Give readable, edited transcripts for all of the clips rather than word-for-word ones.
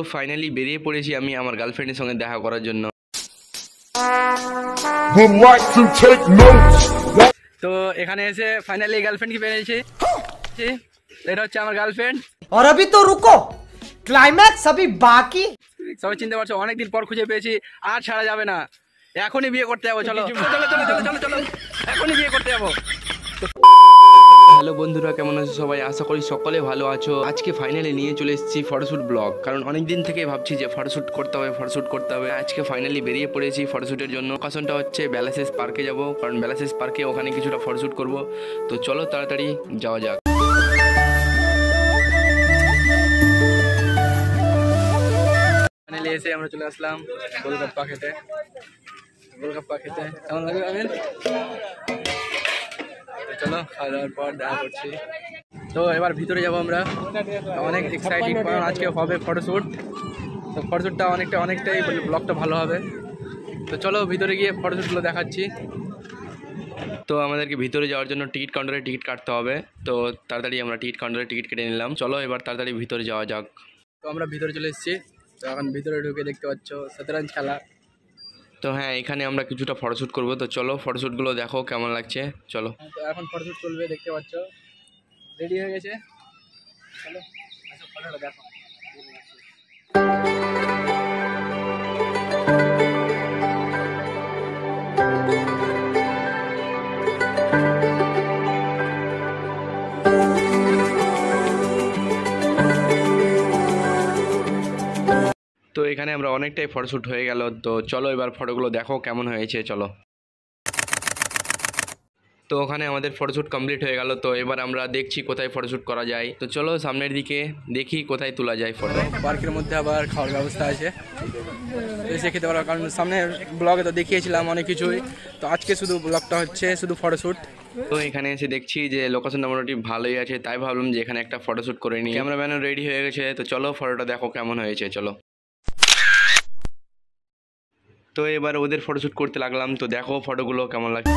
তো ফাইনালি বেরিয়ে পড়েছি আমি আমার গার্লফ্রেন্ডের সঙ্গে দেখা করার জন্য। তো এখানে এসে ফাইনালি গার্লফ্রেন্ডকে পেয়েছি, এটা হচ্ছে আমার গার্লফ্রেন্ড। और अभी तो रुको, क्लाइमैक्स अभी बाकी। সবাই চিনতে পারছো, অনেকদিন পর খুঁজে পেয়েছি, আর ছাড়া যাবে না, এখনই বিয়ে করতে যাবো। চলো চলো চলো চলো চলো চলো, এখনই বিয়ে করতে যাবো। হ্যালো বন্ধুরা, কেমন আছো সবাই? আশা করি সকলে ভালো আছো। আজকে ফাইনালি নিয়ে চলে এসেছি ফটোশ্যুট ব্লগ, কারণ অনেক দিন থেকেই ভাবছি যে ফটোশ্যুট করতে হবে। আজকে ফাইনালি বেরিয়ে পড়েছি ফটোশ্যুটের জন্য। লোকেশনটা হচ্ছে বেলাশেষ পার্কে যাব, কারণ বেলাশেষ পার্কে ওখানে কিছুটা ফটোশ্যুট করব। তো চলো তাড়াতাড়ি যাওয়া যাক। ফাইনালি এসে আমরা চলে আসলাম গোলগাপ্পা খেতে। কেমন লাগবে আমিন? চলো খাওয়া দাওয়ার পর দেখা করছি। তো এবার ভিতরে যাবো আমরা, অনেক এক্সাইটেড, কারণ আজকে হবে ফটোশ্যুট। তো ফটোশ্যুটটা অনেকটাই ব্লগটা ভালো হবে। তো চলো ভিতরে গিয়ে ফটোশ্যুটগুলো দেখাচ্ছি। তো আমাদেরকে ভিতরে যাওয়ার জন্য টিকিট কাউন্টারে টিকিট কাটতে হবে। তো তাড়াতাড়ি আমরা টিকিট কাউন্টারে টিকিট কেটে নিলাম। চলো এবার তাড়াতাড়ি ভিতরে যাওয়া যাক। তো আমরা ভিতরে চলে এসেছি। তো এখন ভিতরে ঢুকে দেখতে পাচ্ছ শতরঞ্জ খেলা। তো হ্যাঁ, এখানে আমরা কিছুটা ফটোশ্যুট করবো। তো চলো ফটোশ্যুটগুলো দেখো কেমন লাগছে। চলো, তো এখন ফটোশ্যুট চলবে, দেখতে পাচ্ছ রেডি হয়ে গেছে। চলো ফটোটা দেখো। তো এখানে আমরা অনেকটাই ফটোশ্যুট হয়ে গেল। তো চলো এবার ফটোগুলো দেখো কেমন হয়েছে। চলো, তো ওখানে আমাদের ফটোশ্যুট কমপ্লিট হয়ে গেল। তো এবার আমরা দেখছি কোথায় ফটোশ্যুট করা যায়। তো চলো সামনের দিকে দেখি কোথায় তোলা যায় ফটো। পার্কের মধ্যে আবার খাওয়ার ব্যবস্থা আছে, এসে খেতে পারো, কারণ সামনের ব্লগে তো দেখিয়েছিলাম অনেক কিছুই। তো আজকে শুধু ব্লগটা হচ্ছে শুধু ফটোশ্যুট। তো এখানে এসে দেখছি যে লোকেশনটা মোটামুটি ভালোই আছে, তাই ভাবলাম যে এখানে একটা ফটোশ্যুট করে নিই। ক্যামেরাম্যানও রেডি হয়ে গেছে। তো চলো ফটোটা দেখো কেমন হয়েছে। চলো, তো এবার ওদের ফটোশ্যুট করতে লাগলাম। তো দেখো ফটোগুলো কেমন লাগছে।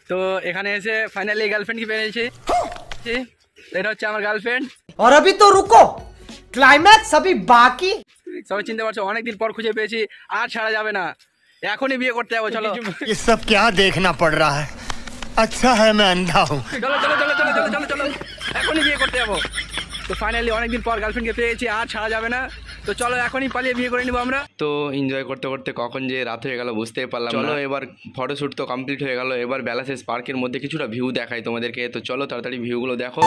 তো এখানে এসে ফাইনালি গার্লফ্রেন্ডকে পেয়েছি, এটা হচ্ছে আমার গার্লফ্রেন্ড। और अभी तो रुको, क्लाइमैक्स अभी बाकी। সবাই চিনতে পারছো, অনেকদিন পর খুঁজে পেয়েছি, আর ছাড়া যাবে না, এখনই বিয়ে করতে যাবো। চলো ये सब क्या देखना पड़ रहा है, अच्छा है मैं अंधा हूँ। চলো চলো চলো চলো চলো চলো চলো, এখনই বিয়ে করতে যাবো। তো ফাইনালি অনেকদিন পর গার্লফ্রেন্ডকে পেয়েছি, আর ছাড়া যাবে না। তো চলো এখনই পালিয়ে বিয়ে করে নিবো আমরা। তো এনজয় করতে করতে কখন যে রাত হয়ে গেল বুঝতেই পারলাম। চলো এবার ফটোশ্যুট তো কমপ্লিট হয়ে গেল। এবার বেলাশেষ পার্কের মধ্যে কিছুটা ভিউ দেখাই তোমাদেরকে। তো চলো তাড়াতাড়ি ভিউগুলো দেখো।